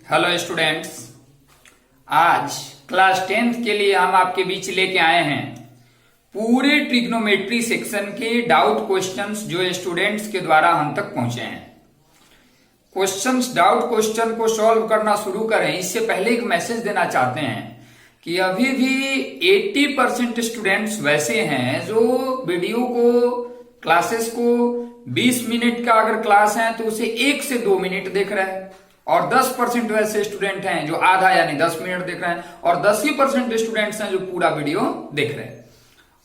Hello students, आज class 10th के लिए हम आपके बीच लेके आए हैं पूरे ट्रिग्नोमेट्री सेक्शन के डाउट क्वेश्चंस जो स्टूडेंट्स के द्वारा हम तक पहुंचे हैं। डाउट क्वेश्चन को सॉल्व करना शुरू करें इससे पहले एक मैसेज देना चाहते हैं कि अभी भी 80% स्टूडेंट्स वैसे हैं जो वीडियो को, क्लासेस को 20 मिनट का अगर क्लास है तो उसे 1 से 2 मिनट देख रहे हैं, और 10% वैसे स्टूडेंट हैं जो आधा यानी 10 मिनट देख रहे हैं, और 10% स्टूडेंट्स हैं जो पूरा वीडियो देख रहे हैं।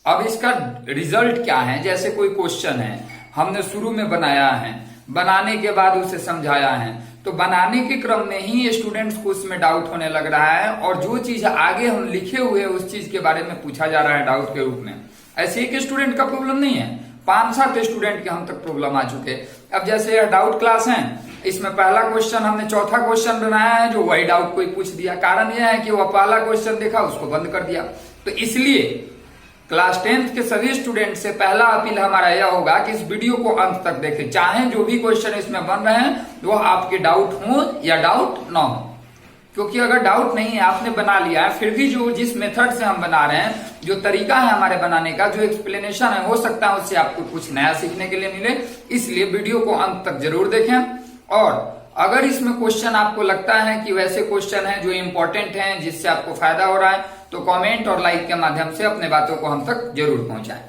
अब इसका रिजल्ट क्या है? जैसे कोई क्वेश्चन है, हमने शुरू में बनाया है, बनाने के बाद उसे समझाया है, तो बनाने के क्रम में ही स्टूडेंट्स को उसमें डाउट होने लग रहा है, और जो चीज आगे हम लिखे हुए उस चीज के बारे में पूछा जा रहा है डाउट के रूप में। ऐसे एक स्टूडेंट का प्रॉब्लम नहीं है, 5-7 स्टूडेंट के हम तक प्रॉब्लम आ चुके। अब जैसे यह डाउट क्लास है, इसमें पहला क्वेश्चन हमने चौथा क्वेश्चन बनाया है जो वही डाउट कोई पूछ दिया। कारण यह है कि वह पहला क्वेश्चन देखा, उसको बंद कर दिया। तो इसलिए क्लास 10th के सभी स्टूडेंट से पहला अपील हमारा यह होगा कि इस वीडियो को अंत तक देखें, चाहे जो भी क्वेश्चन इसमें बन रहे हैं वो आपके डाउट हो या डाउट ना हो। क्योंकि अगर डाउट नहीं है, आपने बना लिया है, फिर भी जो जिस मेथड से हम बना रहे हैं, जो तरीका है हमारे बनाने का, जो एक्सप्लेनेशन है, हो सकता है उससे आपको कुछ नया सीखने के लिए मिले। इसलिए वीडियो को अंत तक जरूर देखें, और अगर इसमें क्वेश्चन आपको लगता है कि वैसे क्वेश्चन है जो इंपॉर्टेंट हैं, जिससे आपको फायदा हो रहा है, तो कमेंट और लाइक के माध्यम से अपने बातों को हम तक जरूर पहुंचाएं।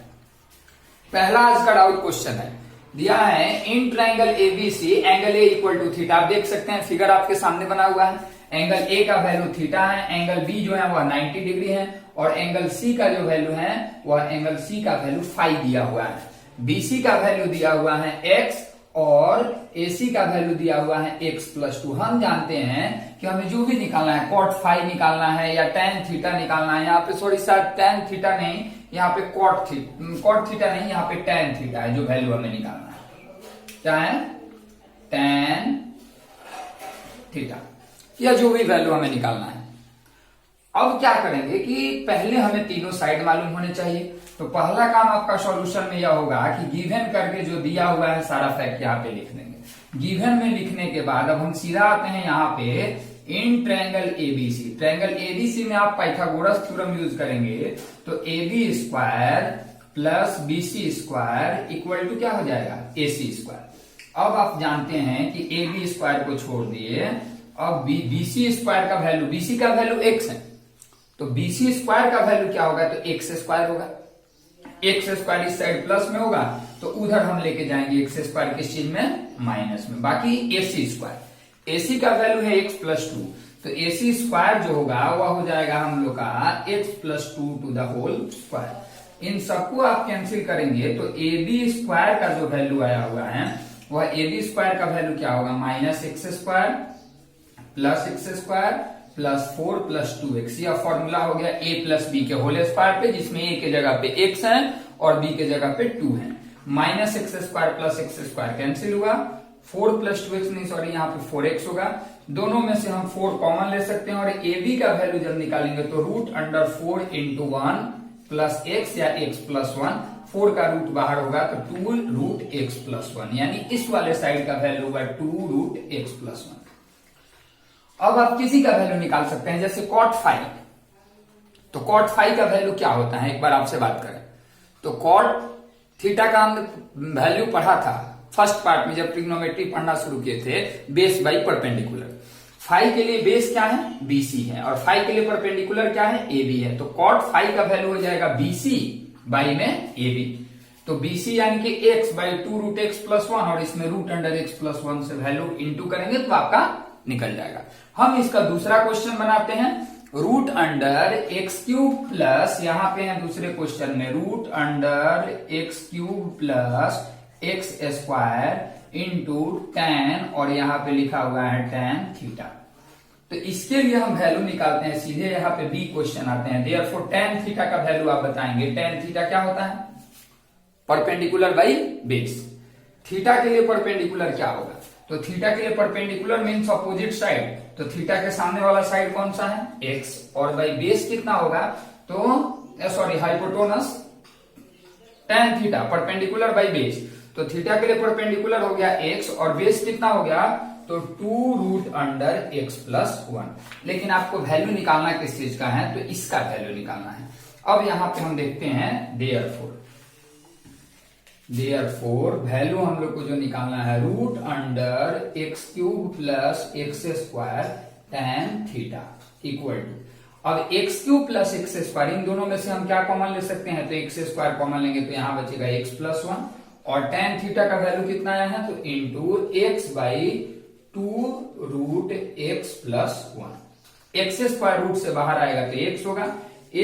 पहला आज का डाउट क्वेश्चन है, दिया है in triangle ABC angle A equal to theta. आप देख सकते हैं फिगर आपके सामने बना हुआ है। एंगल ए का वैल्यू थीटा है, एंगल बी जो है वह 90 डिग्री है, और एंगल सी का जो वैल्यू है वह एंगल सी का वैल्यू फाई दिया हुआ है। बीसी का वैल्यू दिया हुआ है एक्स, और AC का वैल्यू दिया हुआ है x+2। हम जानते हैं कि हमें जो भी निकालना है, cot फाई निकालना है या tan थीटा निकालना है, यहाँ पे सॉरी सर tan थीटा नहीं, यहाँ पे cot थीटा नहीं, यहाँ पे tan थीटा है जो वैल्यू हमें निकालना है। क्या है? tan थीटा, या जो भी वैल्यू हमें निकालना है। अब क्या करेंगे कि पहले हमें तीनों साइड मालूम होने चाहिए। तो पहला काम आपका सॉल्यूशन में यह होगा कि गिवन करके जो दिया हुआ है सारा फैक्ट यहाँ पे लिख देंगे। गिवन में लिखने के बाद अब हम सीधा आते हैं यहाँ पे in triangle ABC. Triangle ABC में आप पाइथागोरस थ्योरम यूज करेंगे, तो AB square plus BC square equal to क्या हो जाएगा? AC square. अब आप जानते हैं कि AB स्क्वायर को छोड़ दिए, अब BC स्क्वायर का वैल्यू, BC का वैल्यू x है, तो BC स्क्वायर का वैल्यू क्या होगा? तो x स्क्वायर होगा। x स्क्वायर इस साइड प्लस में होगा, तो उधर हम लेके जाएंगे x स्क्वायर किस चीज में? माइनस में। बाकी AC स्क्वायर, AC का वैल्यू है x+2, तो AC स्क्वायर जो होगा वह हो जाएगा हम लोग का x+2 to the whole square. इन सबको आप कैंसिल करेंगे तो AB स्क्वायर का जो वैल्यू आया हुआ है वह AB स्क्वायर का वैल्यू क्या होगा? -x square plus x square plus 4 plus 2x। यह फॉर्मूला हो गया a प्लस बी के होल स्क्वायर पे, जिसमें a के जगह पे x है और b के जगह पे 2 है। -x square plus x square cancel हुआ, 4 प्लस 2x नहीं सॉरी, यहाँ पे 4x होगा। दोनों में से हम 4 कॉमन ले सकते हैं, और a b का वैल्यू जब निकालेंगे तो √4 into 1 प्लस x या x+1, 4 का रूट बाहर होगा तो 2√x+1, यानी इस वाले साइड का वैल्यू होगा 2√x+1। अब आप किसी का वैल्यू निकाल सकते हैं, जैसे cot फाई। तो cot फाई का वैल्यू क्या होता है, एक बार आपसे बात करें तो cot थीटा का हमने वैल्यू पढ़ा था फर्स्ट पार्ट में जब ट्रिग्नोमेट्री पढ़ना शुरू किए थे, बेस बाई परपेंडिकुलर। फाई के लिए बेस क्या है? BC है, और फाई के लिए परपेंडिकुलर क्या है? AB है। तो cot फाई का वैल्यू हो जाएगा BC बाई में AB। तो BC यानी कि x/2√x+1, और इसमें √x+1 से वैल्यू इंटू करेंगे तो आपका निकल जाएगा। हम इसका दूसरा क्वेश्चन बनाते हैं, √x³ प्लस, यहां पे है दूसरे क्वेश्चन में √x³ plus x² into tan, और यहां पे लिखा हुआ है tan थीटा। तो इसके लिए हम वैल्यू निकालते हैं, सीधे यहाँ पे बी क्वेश्चन आते हैं। देयरफॉर tan थीटा का वैल्यू आप बताएंगे। tan थीटा क्या होता है? Perpendicular by base. थीटा के लिए परपेंडिकुलर क्या होगा? तो थीटा के लिए परपेंडिकुलर मीन्स अपोजिट साइड, तो थीटा के सामने वाला साइड कौन सा है? x, और बाई बेस कितना होगा? तो sorry hypotenuse tan theta perpendicular by base, तो थीटा के लिए परपेंडिकुलर हो गया x, और बेस कितना हो गया? तो 2√x+1। लेकिन आपको वैल्यू निकालना किस चीज का है, तो इसका वैल्यू निकालना है। अब यहां पे हम देखते हैं देयरफॉर वैल्यू हम लोग को जो निकालना है √x³ + x² tan theta equal to, अब x³ + x² इन दोनों में से हम क्या कॉमन ले सकते हैं, तो x² कॉमन लेंगे तो यहां बचेगा x+1 और tan थीटा का वैल्यू कितना आया है, तो इंटू x/2√x+1। x² रूट से बाहर आएगा तो x होगा,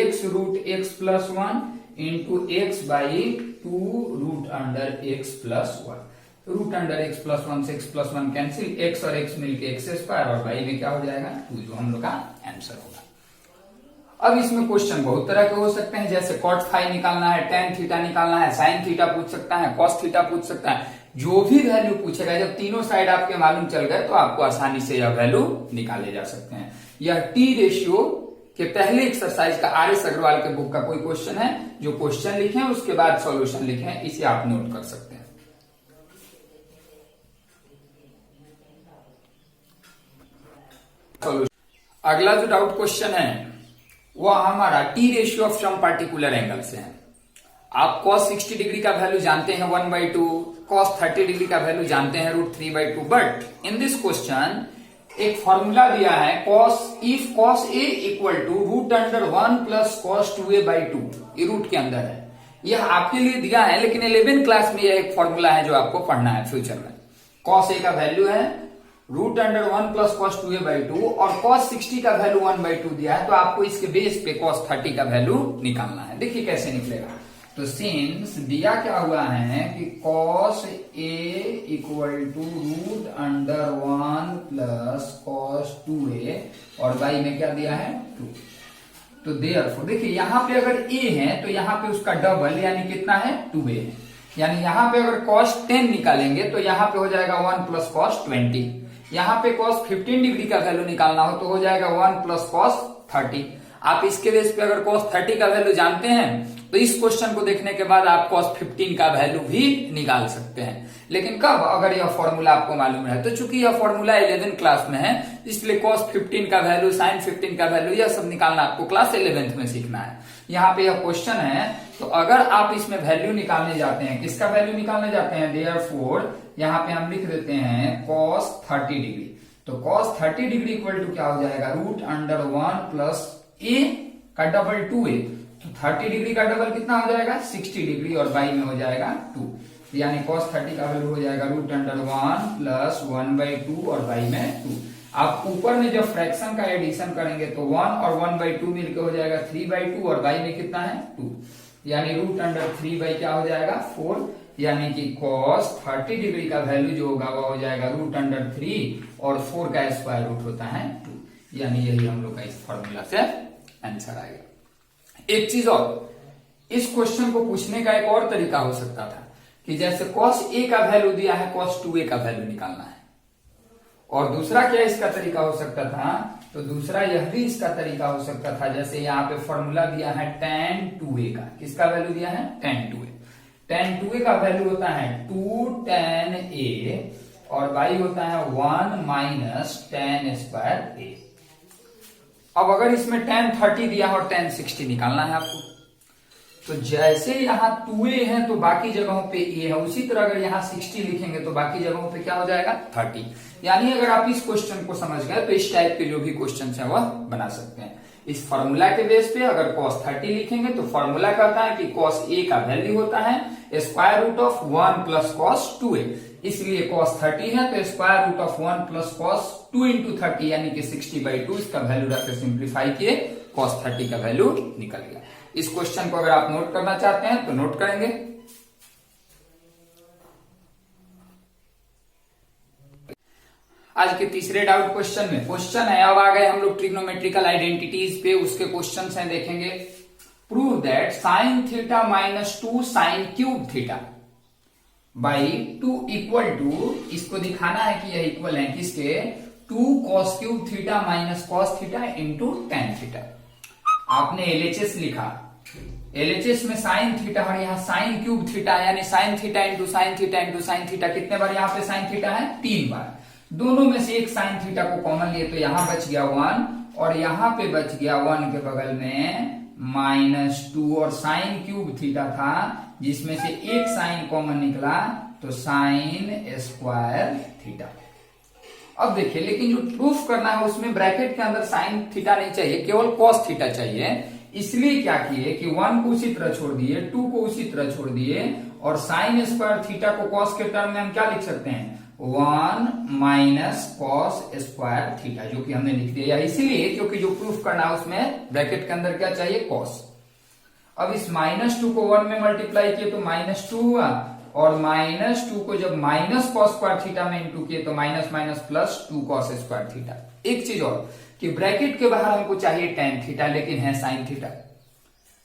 x√x+1 इंटू x/2√x+1। √x+1 से x+1 कैंसिल, x और x मिलके x² और y में क्या हो जाएगा 2, जो हम लोग का आंसर होगा। अब इसमें क्वेश्चन बहुत तरह के हो सकते हैं, जैसे cot फाई निकालना है, tan थीटा निकालना है, sin थीटा पूछ सकता है, cos थीटा पूछ सकता है। जो भी वैल्यू पूछेगा, जब तीनों साइड आपके मालूम चल गए तो आपको आसानी से यह वैल्यू निकाले जा सकते हैं। यह टी रेशियो के पहले एक्सरसाइज का RS अग्रवाल के बुक का कोई क्वेश्चन है, जो क्वेश्चन लिखे हैं उसके बाद सॉल्यूशन लिखे हैं, इसे आप नोट कर सकते हैं। अगला जो डाउट क्वेश्चन है वो हमारा T ratio of some particular angle से है। आप cos 60 डिग्री का वैल्यू जानते हैं 1/2, cos 30 डिग्री का वैल्यू जानते हैं √3/2, बट इन दिस क्वेश्चन एक फॉर्मूला दिया है if cos A equal to √1 + cos 2A/2, ये रूट के अंदर है। यह आपके लिए दिया है, लेकिन 11th क्लास में यह एक फॉर्मूला है जो आपको पढ़ना है फ्यूचर में। cos A का वैल्यू है √1 + cos 2A/2 और cos 60 का वैल्यू 1/2 दिया है, तो आपको इसके बेस पे cos 30 का वैल्यू निकालना है। देखिए कैसे निकलेगा, तो सिंस दिया क्या हुआ है कि cos A equal to √1 + cos 2A और y में क्या दिया है 2, तो देयरफॉर देखिए यहां पे अगर A है तो यहां पे उसका डबल यानी कितना है 2A है, यानी यहां पे अगर cos 10 निकालेंगे तो यहां पे हो जाएगा 1 + cos 20। यहां पे cos 15 डिग्री का वैल्यू निकालना हो तो हो जाएगा 1 + cos 30। आप इसके बेस पे अगर cos 30 का वैल्यू जानते हैं तो इस क्वेश्चन को देखने के बाद आप cos 15 का वैल्यू भी निकाल सकते हैं। लेकिन कब, अगर यह फॉर्मूला आपको मालूम है, तो चूंकि यह फॉर्मूला 11th क्लास में है इसलिए cos 15 का वैल्यू, sin 15 का वैल्यू, यह सब निकालना आपको क्लास 11th में सीखना है। यहाँ पे यह क्वेश्चन है, तो अगर आप इसमें वैल्यू निकालने जाते हैं, किसका वैल्यू निकालने जाते हैं, देयरफॉर यहाँ पे हम लिख देते हैं cos 30 डिग्री। तो cos 30 डिग्री इक्वल टू क्या हो जाएगा √1 + A का डबल 2A, तो 30 डिग्री का डबल कितना हो जाएगा 60 डिग्री और y में हो जाएगा 2, यानी cos 30 का वैल्यू हो जाएगा √1 + 1/2 और y में 2। आप ऊपर में जब फ्रैक्शन का एडिशन करेंगे तो 1 और 1/2 मिलकर हो जाएगा 3/2 और y में कितना है 2, यानी √3 क्या हो जाएगा 4, यानी कि cos 30 डिग्री का वैल्यू जो होगा वो हो जाएगा √3 और 4 का स्क्वायर रूट होता है 2, यानी यही हम लोग का इस फॉर्मूला से आंसर आएगा। एक चीज और, इस क्वेश्चन को पूछने का एक और तरीका हो सकता था कि जैसे cos A का वैल्यू दिया है cos 2A का वैल्यू निकालना है, और दूसरा क्या इसका तरीका हो सकता था, तो दूसरा यह भी इसका तरीका हो सकता था, जैसे यहाँ पे फॉर्मूला दिया है tan 2A का, किसका वैल्यू दिया है tan 2A। tan 2A का वैल्यू होता है 2 tan A और y होता है 1 - tan² A। अब अगर इसमें tan 30 दिया और tan 60 निकालना है आपको, तो जैसे यहाँ 2A है तो बाकी जगहों पे A है, उसी तरह अगर यहाँ 60 लिखेंगे तो बाकी जगहों पे क्या हो जाएगा 30। यानी अगर आप इस क्वेश्चन को समझ गए तो इस टाइप के जो भी क्वेश्चन है वह बना सकते हैं। इस फॉर्मूला के बेस पे अगर cos 30 लिखेंगे तो फॉर्मूला कहता है कि cos A का वैल्यू होता है √1 + cos 2A, इसलिए cos 30 है तो √1 + cos 2 × 30 यानी कि 60/2, इसका वैल्यू रख के सिंप्लीफाई किए cos 30 का वैल्यू निकल गया। इस क्वेश्चन को अगर आप नोट करना चाहते हैं तो नोट करेंगे। आज के तीसरे डाउट क्वेश्चन में क्वेश्चन है, अब आ गए हम लोग ट्रिग्नोमेट्रिकल आइडेंटिटीज पे, उसके क्वेश्चंस हैं देखेंगे। Prove that sin θ - 2 sin³ θ by 2 equal to, इसको दिखाना है कि यह इक्वल है किसके 2 cos³ θ - cos θ इंटू tan θ। आपने LHS लिखा, LHS में sin θ और यहाँ sin³ θ यानी sin θ into sin θ into sin θ, कितने बार यहाँ पे sin θ है 3 बार। दोनों में से एक साइन थीटा को कॉमन लिए तो यहां बच गया 1 और यहां पे बच गया 1 के बगल में -2 और साइन क्यूब थीटा था जिसमें से एक साइन कॉमन निकला तो साइन स्क्वायर थीटा। अब देखिए, लेकिन जो प्रूफ करना है उसमें ब्रैकेट के अंदर साइन थीटा नहीं चाहिए, केवल कॉस थीटा चाहिए। इसलिए क्या किए कि 1 को उसी तरह छोड़ दिए, 2 को उसी तरह छोड़ दिए और साइन स्क्वायर थीटा को कॉस के टर्म में हम क्या लिख सकते हैं 1 माइनस कॉस स्क्वायर थीटा, जो कि हमने लिख दिया इसीलिए क्योंकि जो प्रूफ करना है उसमें ब्रैकेट के अंदर क्या चाहिए कॉस। अब इस -2 को 1 में मल्टीप्लाई किए तो -2 हुआ और -2 को जब माइनस कॉस स्क्वायर थीटा में इंटू किए तो minus minus plus 2 cos square theta. एक चीज और कि ब्रैकेट के बाहर हमको चाहिए tan थीटा लेकिन है साइन थीटा,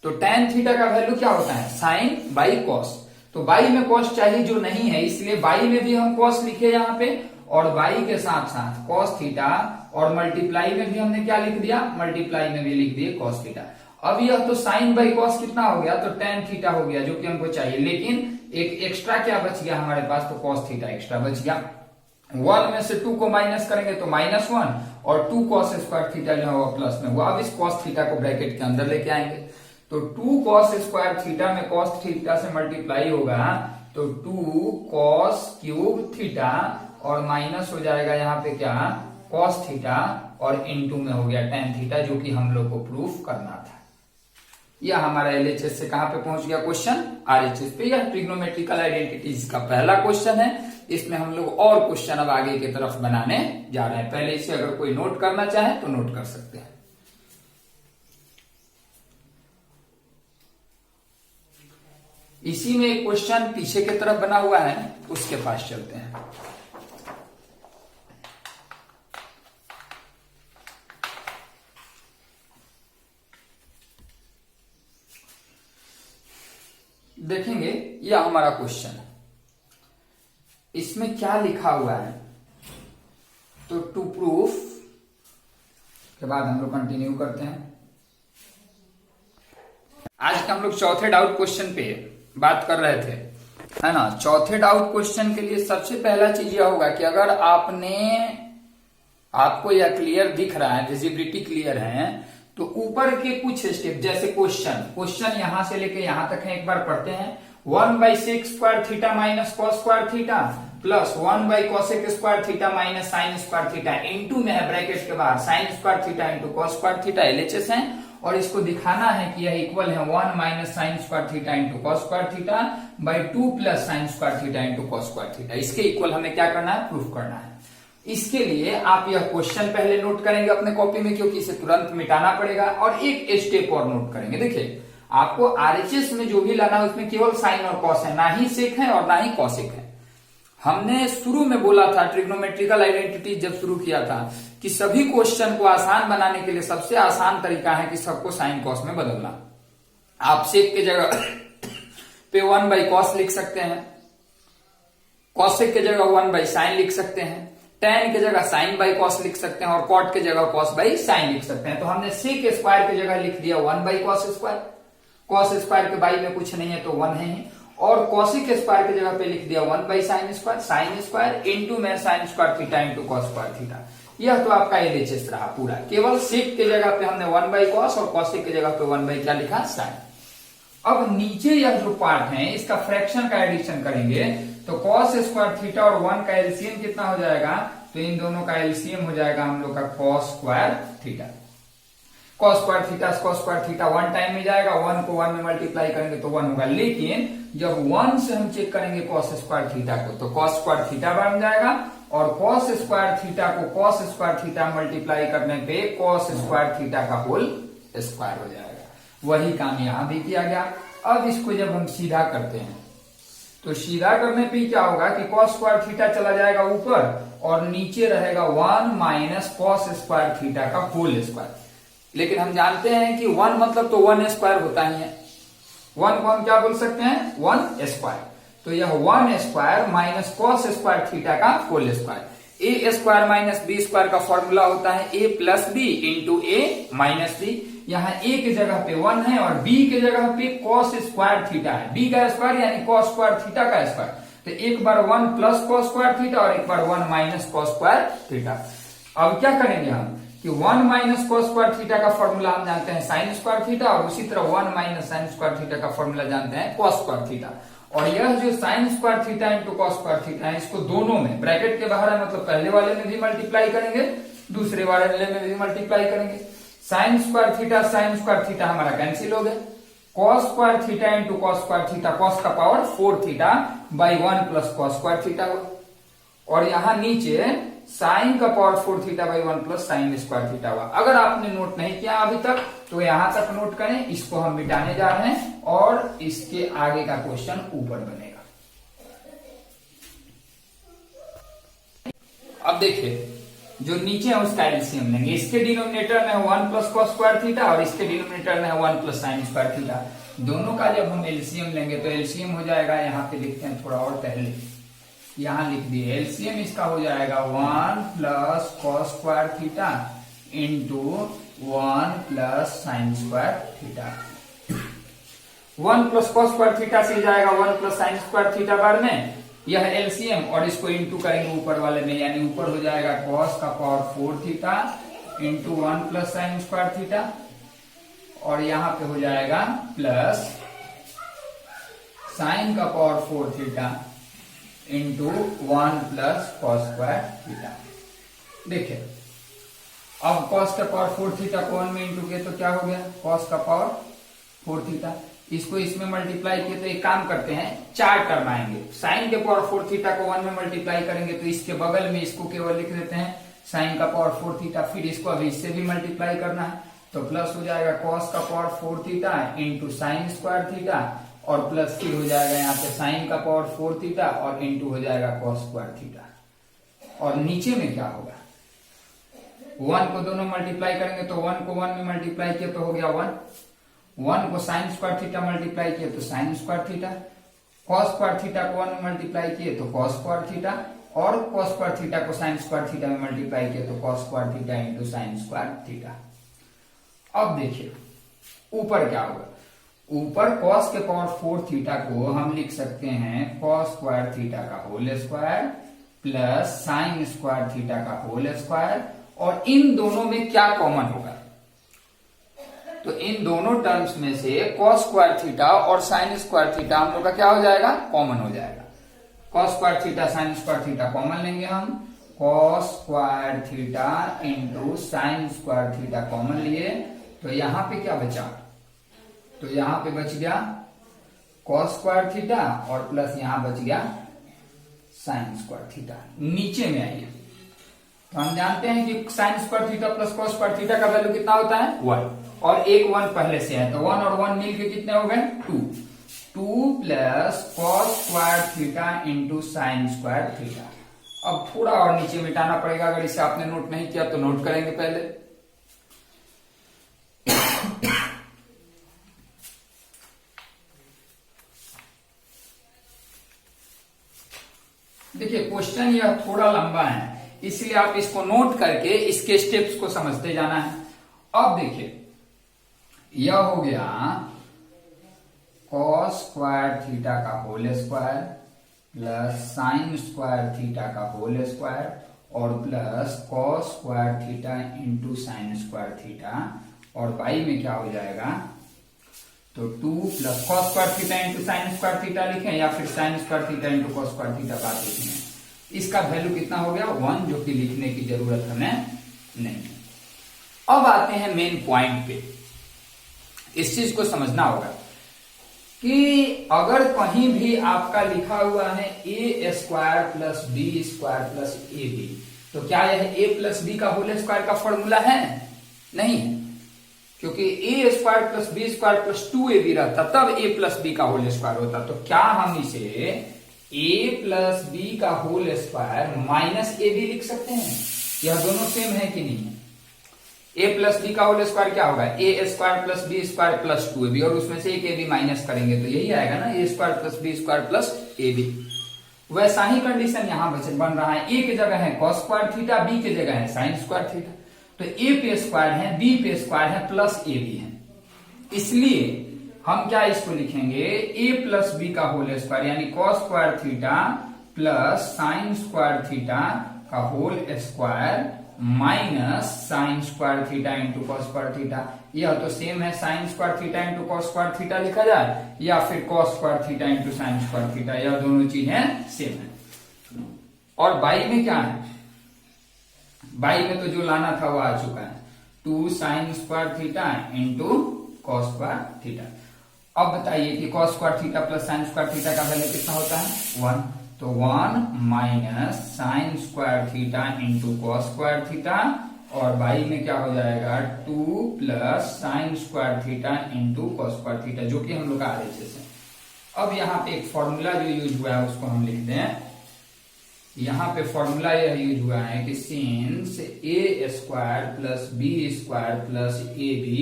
तो tan थीटा का वैल्यू क्या होता है साइन बाई कॉस। तो बाई में कॉस चाहिए जो नहीं है, इसलिए बाई में भी हम कॉस लिखे यहाँ पे और बाई के साथ साथ कॉस थीटा और मल्टीप्लाई में भी हमने क्या लिख दिया मल्टीप्लाई में भी लिख दिए कॉस थीटा। अब यह तो साइन बाई कॉस कितना हो गया तो tan थीटा हो गया जो कि हमको चाहिए, लेकिन एक एक्स्ट्रा क्या बच गया हमारे पास तो कॉस थीटा एक्स्ट्रा बच गया। 1 में से 2 को माइनस करेंगे तो -1 और 2 कॉस स्क्वायर थीटा जो है प्लस में हुआ। अब इस कॉस थीटा को ब्रैकेट के अंदर लेके आएंगे तो 2 कॉस स्क्वायर थीटा में कॉस थीटा से मल्टीप्लाई होगा तो 2 कॉस क्यूब थीटा और माइनस हो जाएगा यहाँ पे क्या कॉस थीटा और इनटू में हो गया tan थीटा, जो कि हम लोग को प्रूफ करना था। यह हमारा LHS से कहां पे पहुंच गया क्वेश्चन RHS पे। यह ट्रिग्नोमेट्रिकल आइडेंटिटीज का पहला क्वेश्चन है। इसमें हम लोग और क्वेश्चन अब आगे की तरफ बनाने जा रहे हैं। पहले इसे अगर कोई नोट करना चाहे तो नोट कर सकते हैं। इसी में एक क्वेश्चन पीछे की तरफ बना हुआ है, उसके पास चलते हैं। देखेंगे यह हमारा क्वेश्चन है, इसमें क्या लिखा हुआ है तो टू प्रूफ के बाद हम लोग कंटिन्यू करते हैं। आज का हम लोग चौथे डाउट क्वेश्चन पे बात कर रहे थे, है ना। चौथे डाउट क्वेश्चन के लिए सबसे पहला चीज यह होगा कि अगर आपको यह क्लियर दिख रहा है, विजिबिलिटी क्लियर है, तो ऊपर के कुछ स्टेप जैसे क्वेश्चन यहां से लेके यहां तक है, एक बार पढ़ते हैं। 1/sec square theta minus cos square theta plus 1/cosec square theta minus sine square theta into में है ब्रैकेट के बाहर sign square theta into cos square theta LHS है, और इसको दिखाना है कि यह इक्वल है 1 minus sine square theta into cos square theta by 2 plus sine square theta into cos square theta. इसके इक्वल हमें क्या करना है प्रूफ करना है। इसके लिए आप यह क्वेश्चन पहले नोट करेंगे अपने कॉपी में, क्योंकि इसे तुरंत मिटाना पड़ेगा, और एक स्टेप और नोट करेंगे। देखिए आपको RHS में जो भी लाना है उसमें केवल साइन और कॉस है, ना ही सेक है और ना ही कॉसेक है। हमने शुरू में बोला था ट्रिग्नोमेट्रिकल आइडेंटिटी जब शुरू किया था कि सभी क्वेश्चन को आसान बनाने के लिए सबसे आसान तरीका है कि सबको साइन कॉस में बदलना। आप सेक के जगह पे 1/cos लिख सकते हैं, कॉसेक के जगह 1/sin लिख सकते हैं, tan के जगह sin बाई cos लिख सकते हैं और cot के जगह cos बाई sin लिख सकते हैं। तो हमने sec स्क्वायर की जगह लिख दिया 1/cos स्क्वायर, cos स्क्वायर के बाई में कुछ नहीं है तो 1 है, और cosic स्क्वायर की जगह पे लिख दिया 1/sin square, sin square into में sin square theta into cos square theta. यह तो आपका LHS रहा पूरा। केवल sec के जगह पे हमने 1/cos और cosic की जगह पे 1/ क्या लिखा sin। अब नीचे यह जो पार्ट है इसका फ्रैक्शन का एडिशन करेंगे तो cos स्क्वायर थीटा और 1 का एलसीएम कितना हो जाएगा, तो इन दोनों का एलसीएम हो जाएगा हम लोग का cos square theta. cos square theta cos square theta 1 time में जाएगा, 1 को 1 में मल्टीप्लाई करेंगे तो 1 होगा, लेकिन जब 1 से हम चेक करेंगे cos स्क्वायर थीटा को तो cos स्क्वायर थीटा बन जाएगा, और cos स्क्वायर थीटा को cos स्क्वायर थीटा मल्टीप्लाई करने पे cos स्क्वायर थीटा का होल स्क्वायर हो जाएगा। वही काम यहां भी किया गया। अब इसको जब हम सीधा करते हैं तो सीधा करने पे क्या होगा कि cos स्क्वायर थीटा चला जाएगा ऊपर और नीचे रहेगा 1 माइनस cos स्क्वायर थीटा का होल स्क्वायर। लेकिन हम जानते हैं कि 1 मतलब तो 1 स्क्वायर होता ही है, 1 को हम क्या बोल सकते हैं 1 स्क्वायर। तो यह 1 square minus cos square theta का whole square. a square minus b square का फॉर्मूला होता है a plus B into a minus B. यहाँ a की जगह पे 1 है और b की जगह पे cos स्क्वायर थीटा है, b का स्क्वायर यानी cos स्क्वायर थीटा का स्क्वायर। तो एक बार 1 प्लस कॉस स्क्वायर थीटा और एक बार 1 माइनस कॉस स्क्वायर थीटा। अब क्या करेंगे हम कि 1 माइनस कॉस स्क्वायर थीटा का फॉर्मूला हम जानते हैं साइन स्क्वायर थीटा, और उसी तरह 1 माइनस साइन स्क्वायर थीटा का फॉर्मूला जानते हैं कॉस स्क्वायर थीटा। और यह जो sign square theta into cos square theta है, इसको दोनों में ब्रैकेट के बाहर है, मतलब पहले वाले में भी मल्टीप्लाई करेंगे, दूसरे वाले में भी मल्टीप्लाई करेंगे। साइन स्क्वायर थीटा हमारा कैंसिल हो गया। Cos square theta into cos square theta, cos का power 4 theta by 1 plus cos square theta हुआ। और यहां नीचे साइन का power 4 theta by 1 plus sine square theta हुआ। अगर आपने नोट नहीं किया अभी तक तो यहां तक नोट करें, इसको हम मिटाने जा रहे हैं और इसके आगे का क्वेश्चन ऊपर बनेगा। अब देखिए जो नीचे है उसका एलसीएम लेंगे। इसके डिनोमिनेटर में है 1 प्लस कॉस स्क्वायर थीटा और इसके डिनोमिनेटर में है 1 प्लस साइन स्क्वायर थीटा। दोनों का जब हम एलसीएम लेंगे तो एलसीएम हो जाएगा, यहाँ पे लिखते हैं थोड़ा और पहले, यहां लिख दिए एलसीएम इसका हो जाएगा 1 plus cos square theta into 1 plus sine square theta. 1 plus cos square theta से जाएगा 1 प्लस साइन स्क्वायर थीटा बार में, यह एलसीएम, और इसको इंटू करेंगे ऊपर वाले में, यानी ऊपर हो जाएगा कॉस का power 4 theta into 1 plus sine square theta, और यहां पे हो जाएगा प्लस साइन का power 4 theta into 1 plus cos square theta. देखिए अब कॉस का पावर 4 थीटा को 1 में इंटू किया तो क्या हो गया, कॉस का पावर 4 थीटा। इसको इसमें मल्टीप्लाई किए तो एक काम करते हैं, 4 टर्म आएंगे। साइन के पावर 4 थीटा को 1 में मल्टीप्लाई करेंगे तो इसके बगल में इसको केवल लिख देते हैं साइन का पावर 4 थीटा, फिर इसको अभी इससे भी मल्टीप्लाई करना है तो प्लस हो जाएगा कॉस का power 4 theta into sine square theta, और प्लस फिर हो जाएगा यहाँ पे साइन का पावर 4 थीटा और इंटू हो जाएगा कॉस स्क्वायर थीटा। और नीचे में क्या होगा, 1 को दोनों मल्टीप्लाई करेंगे तो 1 को 1 में मल्टीप्लाई किया तो हो गया 1 को साइन स्क्वायर थीटा मल्टीप्लाई किया तो sign square theta, cos square theta को 1 में मल्टीप्लाई किए तो कॉस स्क्वायर थीटा, और कॉस स्क्वायर थीटा को साइन स्क्वायर थीटा में मल्टीप्लाई किया तो cos square theta into sine square theta. अब देखिए ऊपर क्या होगा, ऊपर cos के पावर 4 थीटा को हम लिख सकते हैं cos स्क्वायर थीटा का whole square plus sine square theta का होल स्क्वायर, और इन दोनों में क्या कॉमन होगा, तो इन दोनों टर्म्स में से cos स्क्वायर थीटा और साइन स्क्वायर थीटा हम लोग का क्या हो जाएगा, कॉमन हो जाएगा। cos square theta sine square theta common लेंगे हम, cos square theta into sine square theta common लिए तो यहां पे क्या बचा, तो यहां पे बच गया cos स्क्वायर थीटा और प्लस यहां बच गया साइन स्क्वायर थीटा। नीचे में आइए तो हम जानते हैं कि sign square theta plus cos square theta का वैल्यू कितना होता है 1, और एक 1 पहले से है तो 1 और 1 मिलके कितने हो गए 2 plus cos square theta into sine square theta. अब थोड़ा और नीचे मिटाना पड़ेगा, अगर इसे आपने नोट नहीं किया तो नोट करेंगे पहले। देखिए क्वेश्चन यह थोड़ा लंबा है, इसलिए आप इसको नोट करके इसके स्टेप्स को समझते जाना है। अब देखिए यह हो गया cos स्क्वायर थीटा का whole square plus sine square theta का होल स्क्वायर और plus cos square theta into sine square theta, और बाई में क्या हो जाएगा तो 2 plus cos square theta into sine square theta लिखें या फिर sine square theta into cos square theta बात लिखें। इसका वैल्यू कितना हो गया 1, जो कि लिखने की जरूरत हमें नहीं। अब आते हैं मेन पॉइंट पे, इस चीज को समझना होगा कि अगर कहीं भी आपका लिखा हुआ है A square plus B square plus A B, तो क्या यह ए प्लस बी का होल स्क्वायर का फॉर्मूला है? नहीं है, क्योंकि A square plus B square plus 2ab रहता तब ए प्लस बी का होल स्क्वायर होता। तो क्या हम इसे ए प्लस बी का whole square minus A B लिख सकते हैं? यह दोनों सेम है कि नहीं? ए प्लस बी का होल स्क्वायर क्या होगा A square plus B square plus 2ab, और उसमें से एक ए बी माइनस करेंगे तो यही आएगा ना A square plus B square plus A B. वैसा ही कंडीशन यहां बन रहा है, ए की जगह है cos स्क्वायर थीटा, बी की जगह है साइन स्क्वायर थीटा, तो ए पे स्क्वायर है बी पे स्क्वायर है प्लस ए बी है, इसलिए हम क्या इसको लिखेंगे a प्लस बी का होल स्क्वायर यानी cos square theta plus sine square theta का whole square minus sine square theta into cos square theta. यह तो सेम है, sine square theta into cos square theta लिखा जाए या फिर cos square theta into sine square theta, यह दोनों चीजें सेम है। और बाई में क्या है, बाई में तो जो लाना था वो आ चुका है, 2 sign square theta into cos square theta. अब बताइए कि cos square theta plus sine square theta का वैल्यू कितना होता है, 1। तो 1 minus sine square theta into cos square theta, और बाई में क्या हो जाएगा 2 plus sine square theta into cos square theta, जो कि हम लोग का RHS है। अब यहाँ पे एक फॉर्मूला जो यूज हुआ है उसको हम लिखते हैं। यहाँ पे फॉर्मूला यह यूज हुआ है कि since A square plus B square plus A B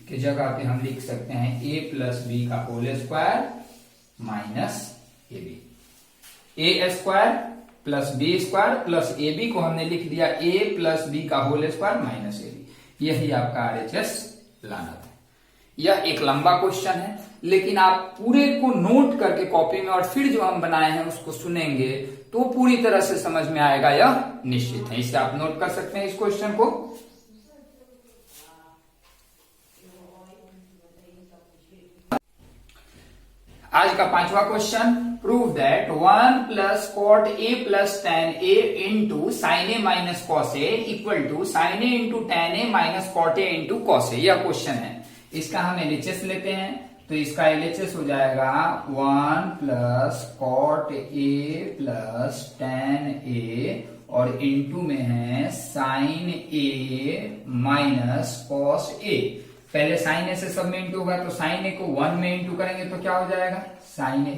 की जगह पे हम लिख सकते हैं a प्लस बी का whole square minus A B. A square plus B square plus A B को हमने लिख दिया a प्लस बी का whole square minus A B. यही आपका RHS लाना था। यह एक लंबा क्वेश्चन है, लेकिन आप पूरे को नोट करके कॉपी में और फिर जो हम बनाए हैं उसको सुनेंगे तो पूरी तरह से समझ में आएगा, यह निश्चित है। इसे आप नोट कर सकते हैं इस क्वेश्चन को। आज का 5वां question, prove that 1 plus cot A plus tan A into sine A minus cos A equal to sine A into tan A minus cot A into cos A. यह क्वेश्चन है, इसका हम LHS लेते हैं। तो इसका LHS हो जाएगा 1 plus cot A plus tan A और इंटू में है sine A minus cos A. पहले साइन ए से सब में इंटू होगा, तो साइन ए को 1 में इंटू करेंगे तो क्या हो जाएगा साइन ए,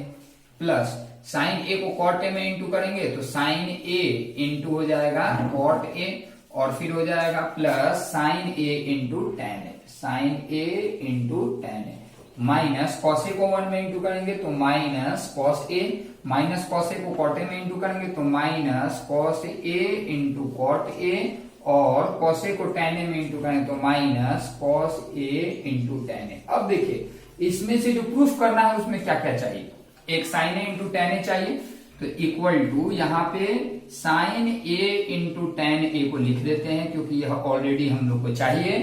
प्लस साइन ए को कॉट ए में इंटू करेंगे तो साइन ए इंटू हो जाएगा कॉट ए, और फिर हो जाएगा plus sine A into tan A, sine A into tan A, minus cos A को 1 में इंटू करेंगे तो minus cos A, minus cos A को कॉट ए में इंटू करेंगे तो minus cos A into cot A, और कॉस ए को टेन ए में इंटू करें तो minus cos A into tan ए। अब देखिए इसमें से जो प्रूफ करना है उसमें क्या क्या चाहिए, एक साइन ए इंटू टेन ए चाहिए, तो इक्वल टू यहाँ पे साइन ए इंटू टेन ए को लिख देते हैं क्योंकि यह ऑलरेडी हम लोग को चाहिए।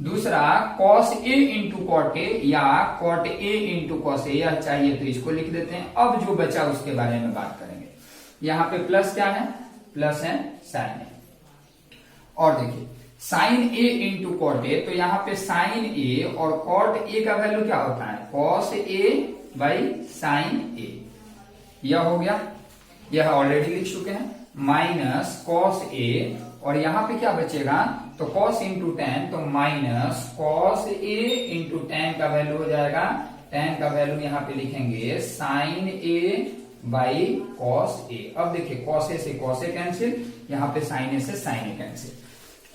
दूसरा cos A into cot A या cot A into cos A यह चाहिए, तो इसको लिख देते हैं। अब जो बचा उसके बारे में बात करेंगे। यहाँ पे प्लस क्या है, प्लस है साइन ए, और देखिए sine A into cot A, तो यहाँ पे साइन ए और कॉट ए का वैल्यू क्या होता है कॉस ए बाई साइन ए, यह हो गया, यह ऑलरेडी लिख चुके हैं, माइनस कॉस ए, और यहाँ पे क्या बचेगा तो कॉस इंटू टेन, तो minus cos A into ten का वैल्यू हो जाएगा, टेन का वैल्यू यहाँ पे लिखेंगे साइन ए बाई कॉस ए। अब देखिए कॉस ए से कॉस ए कैंसिल, यहाँ पे साइन ए से sine A cancel,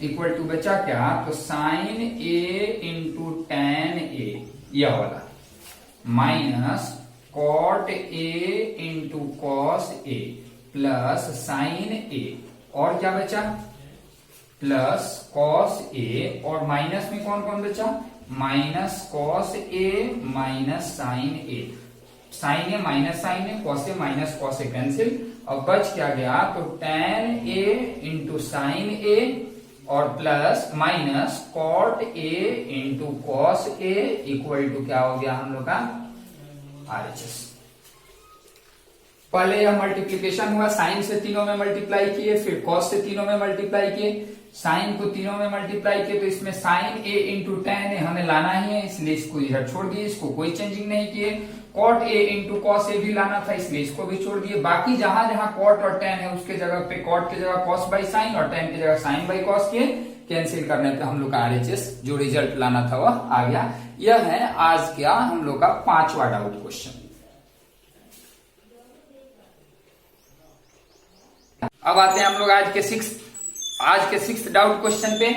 equal to बचा क्या तो sine A into tan A यह वाला, minus cot A into cos A plus sine A, और क्या बचा प्लस कॉस ए, और माइनस में कौन कौन बचा minus cos A minus sine A, sine A minus sine A, cos A minus cos A cancel. अब बच क्या गया तो tan A into sine A और plus minus cot A into cos A equal to क्या हो गया हम लोग का RHS। पहले यह मल्टीप्लीकेशन हुआ, साइन से तीनों में मल्टीप्लाई किए, फिर कॉस से तीनों में मल्टीप्लाई किए, साइन को तीनों में मल्टीप्लाई किए, तो इसमें साइन ए इंटू टेन ए हमें लाना ही है, इसलिए इसको इधर छोड़ दिए, इसको कोई चेंजिंग नहीं किए। कॉट ए इंटू कॉस ए भी लाना था, इसलिए इसको भी छोड़ दिए। बाकी जहां जहां कॉट और टेन है उसके जगह पे कॉट की जगह कॉस बाई साइन और टेन की जगह साइन बाई कॉस किए, कैंसिल करने पे हम लोग का RHS जो रिजल्ट लाना था वह आ गया। यह है आज का हम लोग का 5वां डाउट क्वेश्चन। अब आते हैं हम लोग आज के सिक्स्थ डाउट क्वेश्चन पे।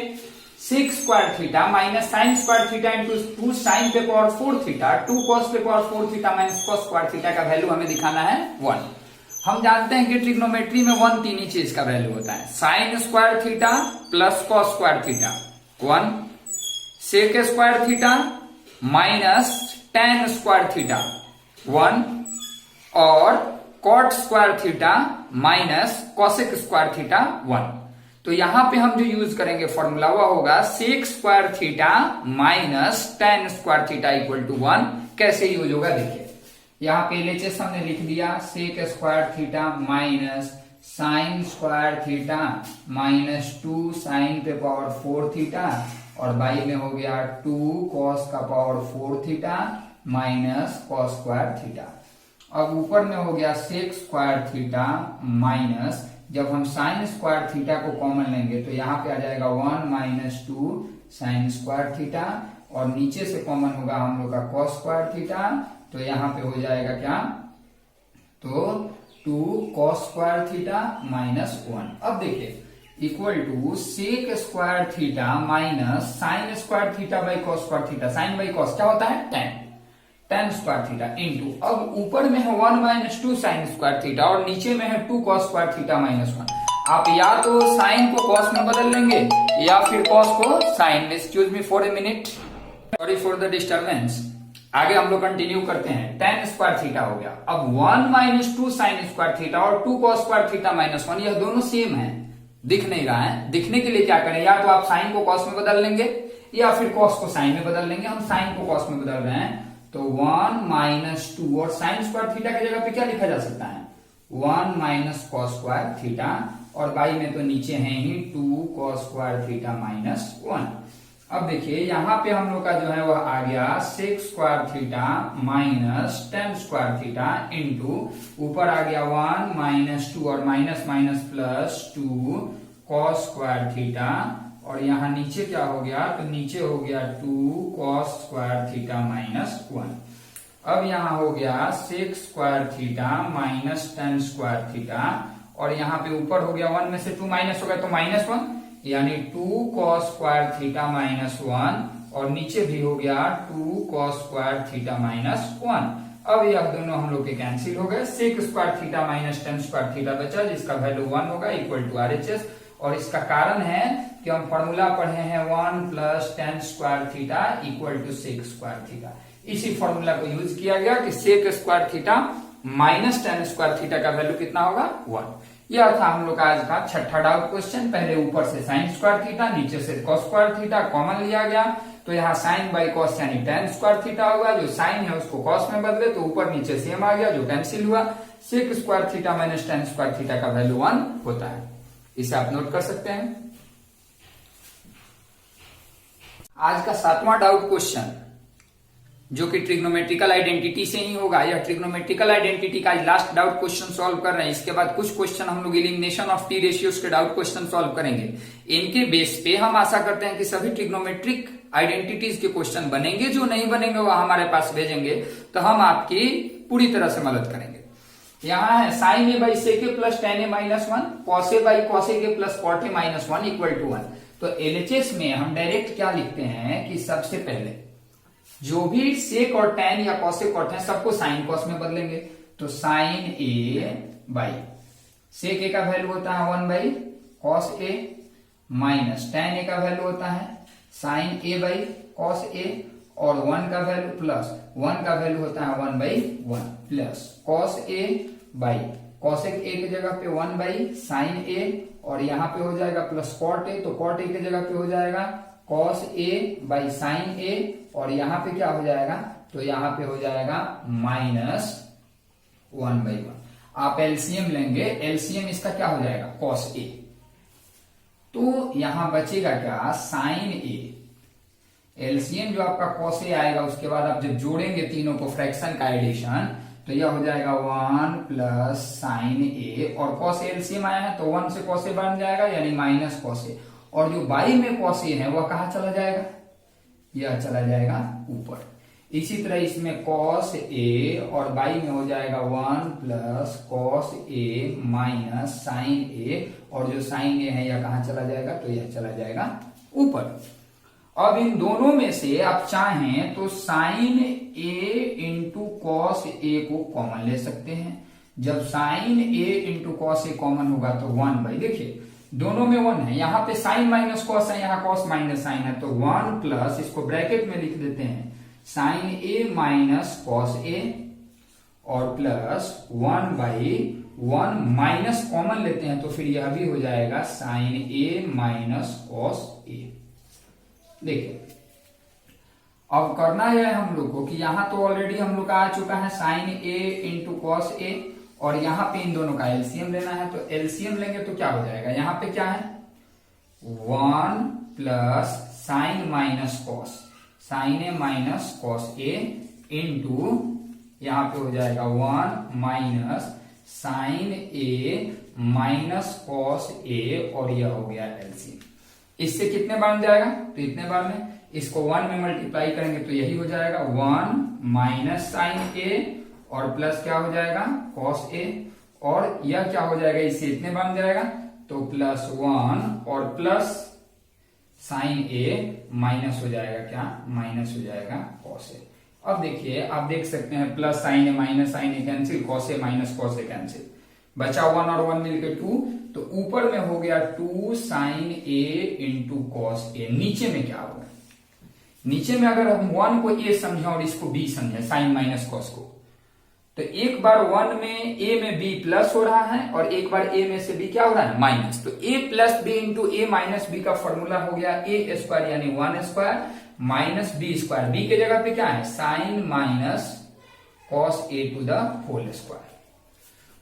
6 square theta minus sine square theta into 2 sine पे पावर 4 थीटा 2 कॉस पे power 4 theta minus cos square theta का वैल्यू हमें दिखाना है 1। हम जानते हैं कि ट्रिग्नोमेट्री में 1 तीन ही चीज का वैल्यू होता है, sine square theta plus cos square theta 1, sec square theta minus tan square theta 1 और cot square theta minus cosec square theta 1। तो यहां पे हम जो यूज करेंगे फॉर्मूला वो होगा sec square theta minus tan square theta equal to 1। कैसे यूज होगा देखिए, यहाँ पे एलएचएस हमने लिख दिया sec square theta minus sine square theta minus 2 sine पे पावर 4 थीटा और बाई में हो गया 2 कॉस का power 4 theta minus cos square theta. अब ऊपर में हो गया सेक स्क्वायर थीटा माइनस, जब हम साइन स्क्वायर थीटा को कॉमन लेंगे तो यहाँ पे आ जाएगा 1 माइनस 2 साइन स्क्वायर थीटा और नीचे से कॉमन होगा हम लोग का कॉस स्क्वायर थीटा, तो यहाँ पे हो जाएगा क्या, तो 2 कॉस स्क्वायर थीटा माइनस 1। अब देखिए equal to sec square theta minus sine square theta by cos square theta. Sine by cos क्या होता है, टेन स्क्वायर थीटा इंटू, अब ऊपर में है 1 माइनस 2 साइन स्क्वायर थीटा और नीचे में है 2 कॉस स्क्वायर थीटा माइनस 1। आप या तो साइन को कॉस में बदल लेंगे या फिर कॉस को साइन में। Excuse me for a minute, sorry for the disturbance. आगे हम लोग कंटिन्यू करते हैं। टेन स्क्वायर थीटा हो गया, अब 1 माइनस 2 साइन स्क्वायर थीटा और 2 कॉस स्क्वायर थीटा माइनस 1, यह दोनों सेम है, दिख नहीं रहा है। दिखने के लिए क्या करें, या तो आप साइन को कॉस में बदल लेंगे या फिर कॉस को साइन में बदल लेंगे। हम साइन को कॉस में बदल रहे हैं तो 1 माइनस 2 और साइन स्क्वायर थीटा की जगह पे क्या लिखा जा सकता है, 1 माइनस कॉस स्क्वायर थीटा और बाई में तो नीचे है ही 2 कॉस स्क्वायर थीटा माइनस 1। अब देखिए यहाँ पे हम लोग का जो है वह आ गया sec square theta minus tan square theta into ऊपर आ गया 1 माइनस 2 और minus minus plus 2 cos square theta और यहाँ नीचे क्या हो गया, तो नीचे हो गया 2 कॉस स्क्वायर थीटा माइनस 1। अब यहाँ हो गया sec square theta minus tan square theta और यहाँ पे ऊपर हो गया 1 में से 2 माइनस हो गया तो माइनस 1, यानी 2 कॉस स्क्वायर थीटा माइनस 1 और नीचे भी हो गया 2 कॉस स्क्वायर थीटा माइनस 1। अब यह दोनों हम लोग के कैंसिल हो गए। Sec square theta minus tan square theta बचा जिसका वैल्यू 1 होगा इक्वल टू RHS, और इसका कारण है कि हम फॉर्मूला पढ़े हैं 1 plus tan square theta equal to sec square theta. इसी फॉर्मूला को यूज किया गया कि sec square theta minus tan square theta का वैल्यू कितना होगा, 1। यह था हम लोग का आज का छठा डाउट क्वेश्चन। पहले ऊपर से साइन स्क्वायर थीटा नीचे से कॉस स्क्वायर थीटा कॉमन लिया गया, तो यहाँ साइन बाई कॉस यानी टेन स्क्वायर थीटा होगा। जो साइन है उसको कॉस में बदले तो ऊपर नीचे सेम आ गया जो कैंसिल हुआ। Sec square theta minus tan square theta का वैल्यू 1 होता है, इसे आप नोट कर सकते हैं। आज का सातवां डाउट क्वेश्चन जो कि ट्रिग्नोमेट्रिकल आइडेंटिटी से ही होगा। यह ट्रिग्नोमेट्रिकल आइडेंटिटी का लास्ट डाउट क्वेश्चन सॉल्व कर रहे हैं। इसके बाद कुछ क्वेश्चन हम लोग एलिमिनेशन ऑफ टी रेशियोज के डाउट क्वेश्चन सॉल्व करेंगे। इनके बेस पे हम आशा करते हैं कि सभी ट्रिग्नोमेट्रिक आइडेंटिटीज के क्वेश्चन बनेंगे। जो नहीं बनेंगे वह हमारे पास भेजेंगे तो हम आपकी पूरी तरह से मदद करेंगे। यहाँ है sine A by sec A plus tan A minus 1, cos A by cosec A plus cot A minus 1 equal to 1। तो एलएचएस में हम डायरेक्ट क्या लिखते हैं कि सबसे पहले जो भी सेक और टेन या कॉसेक कॉट है सबको साइन कॉस में बदलेंगे। तो साइन ए बाई सेक ए का वैल्यू होता है 1 by cos A minus tan A का वैल्यू होता है sine A by cos A और 1 का वैल्यू प्लस 1 का वैल्यू होता है 1 by 1 plus cos A by cosec ए की जगह पे 1 बाई साइन ए और यहाँ पे हो जाएगा प्लस कॉट ए, तो कॉट ए की जगह पे हो जाएगा cos A by sine A और यहाँ पे क्या हो जाएगा, तो यहाँ पे हो जाएगा माइनस 1 बाई 1। आप एलसीएम लेंगे, एलसीएम इसका क्या हो जाएगा कॉस ए, तो यहां बचेगा क्या साइन ए। एलसीएम जो आपका कॉस ए आएगा उसके बाद आप जब जोड़ेंगे तीनों को फ्रैक्शन का एडिशन तो यह हो जाएगा 1 प्लस साइन ए और कॉस ए एलसीएम आया है तो 1 से कॉस ए बन जाएगा यानी माइनस कॉस ए, और जो बाई में कॉस ए है वह कहां चला जाएगा, यह चला जाएगा ऊपर। इसी तरह इसमें कॉस ए और बाई में हो जाएगा 1 plus cos A minus sine A और जो साइन ए है यह कहां चला जाएगा, तो यह चला जाएगा ऊपर। अब इन दोनों में से आप चाहें तो sine A into cos A को कॉमन ले सकते हैं। जब sign A into cos A common होगा तो 1 बाई, देखिए दोनों में 1 है, यहाँ पे साइन माइनस कॉस है, यहाँ कॉस माइनस साइन है, तो 1 प्लस इसको ब्रैकेट में लिख देते हैं sign A minus cos A और प्लस 1/1 माइनस कॉमन लेते हैं तो फिर यह भी हो जाएगा साइन ए माइनस कॉस ए। देखिए अब करना है हम लोग को कि यहां तो ऑलरेडी हम लोग का आ चुका है sine A into cos A, और यहां पे इन दोनों का एलसीएम लेना है। तो एलसीएम लेंगे तो क्या हो जाएगा, यहां पे क्या है 1 plus sine minus cos, sine A minus cos A into यहां पे हो जाएगा 1 minus sine A minus cos A, और यह हो गया एलसीएम। इससे कितने बार बन जाएगा, तो इतने बार में इसको 1 में मल्टीप्लाई करेंगे तो यही हो जाएगा 1 माइनस साइन ए और प्लस क्या हो जाएगा कॉस ए, और यह क्या हो जाएगा इससे इतने बन जाएगा तो प्लस 1 और प्लस साइन ए माइनस हो जाएगा क्या, माइनस हो जाएगा कॉस ए। अब देखिए आप देख सकते हैं plus sine A minus sine A cancel, cos A minus cos A cancel, बचा 1 और 1 मिलकर 2, तो ऊपर में हो गया 2 sine A into cos A. नीचे में क्या होगा, नीचे में अगर हम 1 को ए समझे और इसको बी समझे साइन माइनस कॉस को, तो एक बार 1 में ए में बी प्लस हो रहा है और एक बार ए में से बी क्या हो रहा है माइनस, तो A plus B into A minus B का फॉर्मूला हो गया ए स्क्वायर यानी 1 square minus B square, B के जगह पे क्या है sine minus cos A to the whole square.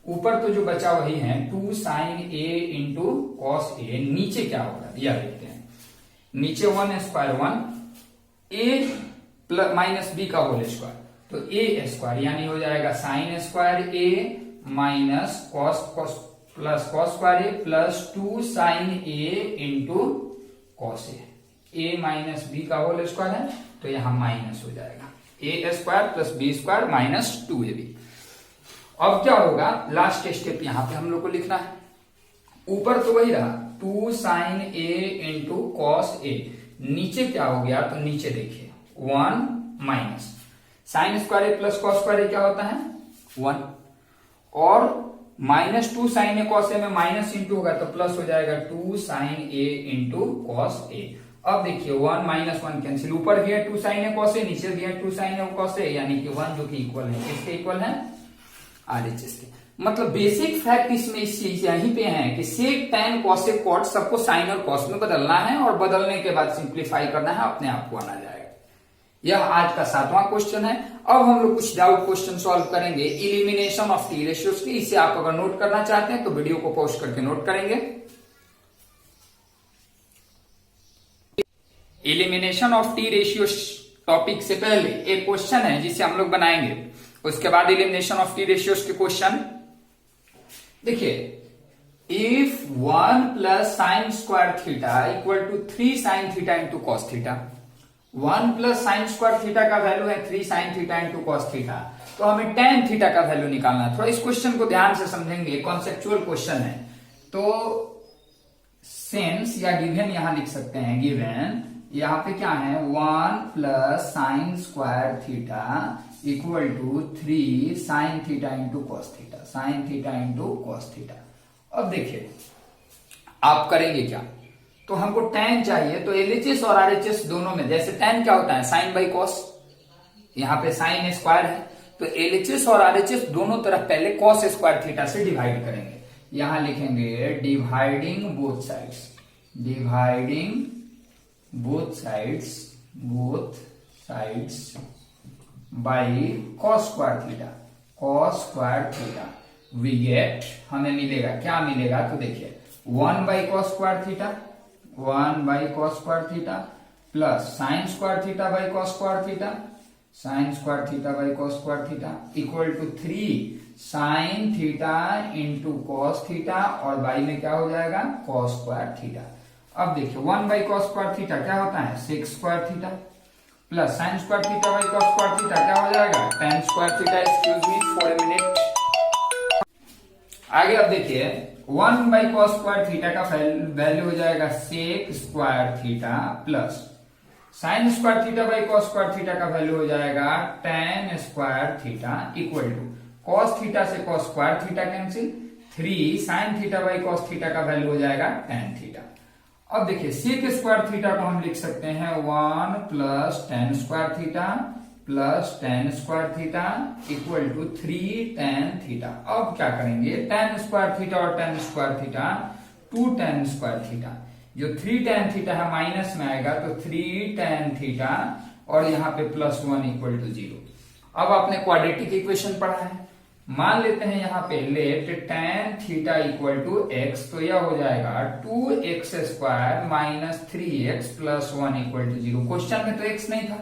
ऊपर तो जो बचा वही है 2 sine A into cos A, नीचे क्या होगा यह देखते हैं, नीचे 1 square 1 A plus minus B का होल स्क्वायर, तो ए स्क्वायर यानी हो जाएगा sine square A minus cos cos plus cos square A plus 2 sine A into cos A minus B का होल स्क्वायर है तो यहां माइनस हो जाएगा A square plus B square minus 2ab। अब क्या होगा लास्ट स्टेप यहां पे हम लोग को लिखना है, ऊपर तो वही रहा 2 sine A into cos A, नीचे क्या हो गया तो नीचे देखिए 1 minus sine square A plus cos square ए क्या होता है 1, और माइनस 2 साइन ए कॉस ए में माइनस इंटू होगा तो प्लस हो जाएगा 2 साइन ए इंटू कॉस ए। अब देखिए 1 माइनस 1 कैंसिल, ऊपर भी है 2 साइन ए कॉस ए, नीचे भी है 2 साइन ए कॉस ए, यानी कि 1 जो कि इक्वल है किसके इक्वल है आरएचएस के। मतलब बेसिक फैक्ट इसमें इस चीज यहीं पे है कि सेक टैन कॉसेक कॉट सबको साइन और कॉस में बदलना है और बदलने के बाद सिंप्लीफाई करना है, अपने आप को आना जाएगा। यह आज का 7वां क्वेश्चन है। अब हम लोग कुछ डाउट क्वेश्चन सॉल्व करेंगे इलिमिनेशन ऑफ टी रेशियोज की। इसे आप अगर नोट करना चाहते हैं तो वीडियो को पॉज करके नोट करेंगे। Elimination of T ratio topic से पहले एक क्वेश्चन है जिसे हम लोग बनाएंगे, उसके बाद इलिमिनेशन ऑफ टी रेशियोज के क्वेश्चन। देखिए if 1 plus sine square theta equal to 3 sine theta into cos theta, 1 plus sine square theta का वैल्यू है 3 sine theta into cos theta, तो हमें टेन थीटा का वैल्यू निकालना है। थोड़ा इस क्वेश्चन को ध्यान से समझेंगे, कॉन्सेप्चुअल क्वेश्चन है। तो सिंस या गिवन यहां लिख सकते हैं, गिवन यहां पे क्या है 1 plus sine square theta equal to 3 sine theta into cos theta, sine theta into cos theta. अब देखिए आप करेंगे क्या, तो हमको tan चाहिए, तो LHS और RHS दोनों में, जैसे tan क्या होता है साइन बाई कॉस, यहां पे साइन स्क्वायर है, तो LHS और RHS दोनों तरफ पहले कॉस स्क्वायर थीटा से डिवाइड करेंगे। यहां लिखेंगे dividing both sides, dividing both sides by cos square theta, cos square theta we get, हमें मिलेगा क्या मिलेगा, तो देखिए 1 by cos square theta, 1 by cos square theta plus sine square theta by cos square theta, sine square theta by cos square theta equal to 3 sine theta into cos theta, और by में क्या हो जाएगा cos square theta. अब देखिए 1 by cos square theta क्या होता है 6 square theta plus sine square theta by cos square theta क्या हो जाएगा tan square theta. Excuse me for a minute. आगे अब देखिए 1 बाई कॉस स्क्वायर थीटा का वैल्यू हो जाएगा sec square theta plus sine square theta by cos square theta का वैल्यू हो जाएगा tan square theta equal to cos theta से cos square theta cancel, 3 sine theta by cos theta का value हो जाएगा tan थीटा। अब देखिए सेक square theta को हम लिख सकते हैं 1 plus tan square theta plus tan square theta equal to 3 tan theta. अब क्या करेंगे, टेन स्क्वायर थीटा और tan square theta 2 tan square theta, जो 3 टेन थीटा है माइनस में आएगा तो 3 टेन थीटा और यहाँ पे प्लस 1 इक्वल टू 0। अब आपने क्वाड्रेटिक इक्वेशन पढ़ा है, मान लेते हैं यहाँ पे let tan theta equal to X, तो यह हो जाएगा 2x square minus 3x plus 1 equal to 0। Question में तो x नहीं था,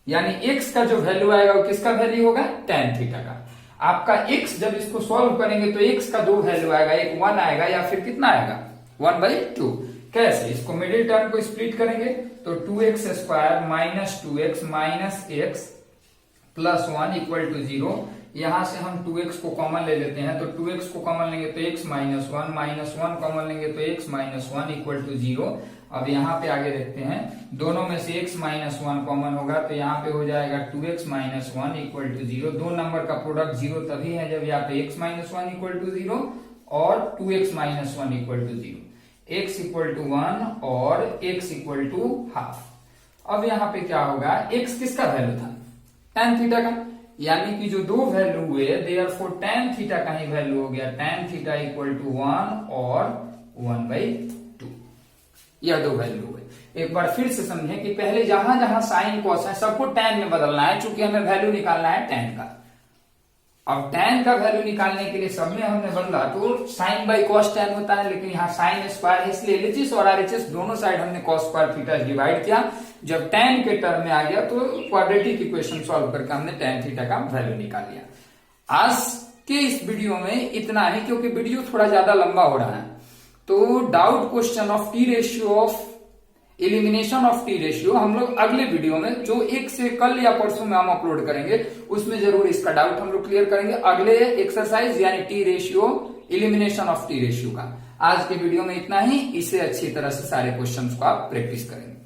यानी x का जो वैल्यू आएगा वो किसका वैल्यू होगा, टेन थीटा का। आपका x जब इसको सॉल्व करेंगे तो x का दो वैल्यू आएगा, एक 1 आएगा या फिर कितना आएगा 1/2। कैसे, इसको मिडिल टर्म को स्प्लिट करेंगे तो 2x square minus 2x minus x plus 1 equal to 0। यहां से हम 2x को कॉमन ले लेते हैं, तो 2x को कॉमन लेंगे तो x माइनस 1 माइनस 1 कॉमन लेंगे तो x माइनस 1 इक्वल टू 0। अब यहाँ पे आगे देखते हैं, दोनों में से x माइनस 1 कॉमन होगा तो यहाँ पे हो जाएगा 2x माइनस 1 इक्वल टू 0। दो नंबर का प्रोडक्ट 0 तभी है जब यहाँ पे x माइनस 1 इक्वल टू 0 और 2x minus 1 equal to 0, x equal to 1 और x इक्वल टू हाफ। अब यहाँ पे क्या होगा, x किसका वैल्यू था, टेन थीटा का, यानी कि जो दो वैल्यू हुए देयरफॉर टेन थीटा का ही वैल्यू हो गया टेन थीटा इक्वल टू 1 और 1/2, यह दो वैल्यू हुए। एक बार फिर से समझें कि पहले जहां जहां साइन कॉस है सबको टेन में बदलना है, चूंकि हमें वैल्यू निकालना है टेन का। अब टेन का वैल्यू निकालने के लिए सब में हमने बदला तो साइन बाई कॉस टेन होता है, लेकिन यहाँ साइन स्क्वायर है इसलिए एलएचएस और आरएचएस दोनों साइड हमने कॉस स्क्वायर थीटा डिवाइड किया। जब टेन के टर्म में आ गया तो क्वाड्रेटिक इक्वेशन सॉल्व करके हमने टेन थीटा का वैल्यू निकाल लिया। आज के इस वीडियो में इतना ही, क्योंकि वीडियो थोड़ा ज्यादा लंबा हो रहा है, तो doubt question of T ratio of elimination of T ratio हम लोग अगले वीडियो में, जो एक से कल या परसों में हम अपलोड करेंगे, उसमें जरूर इसका डाउट हम लोग क्लियर करेंगे अगले एक्सरसाइज यानी T ratio elimination of T ratio का। आज के वीडियो में इतना ही, इसे अच्छी तरह से सारे क्वेश्चंस को आप प्रैक्टिस करेंगे।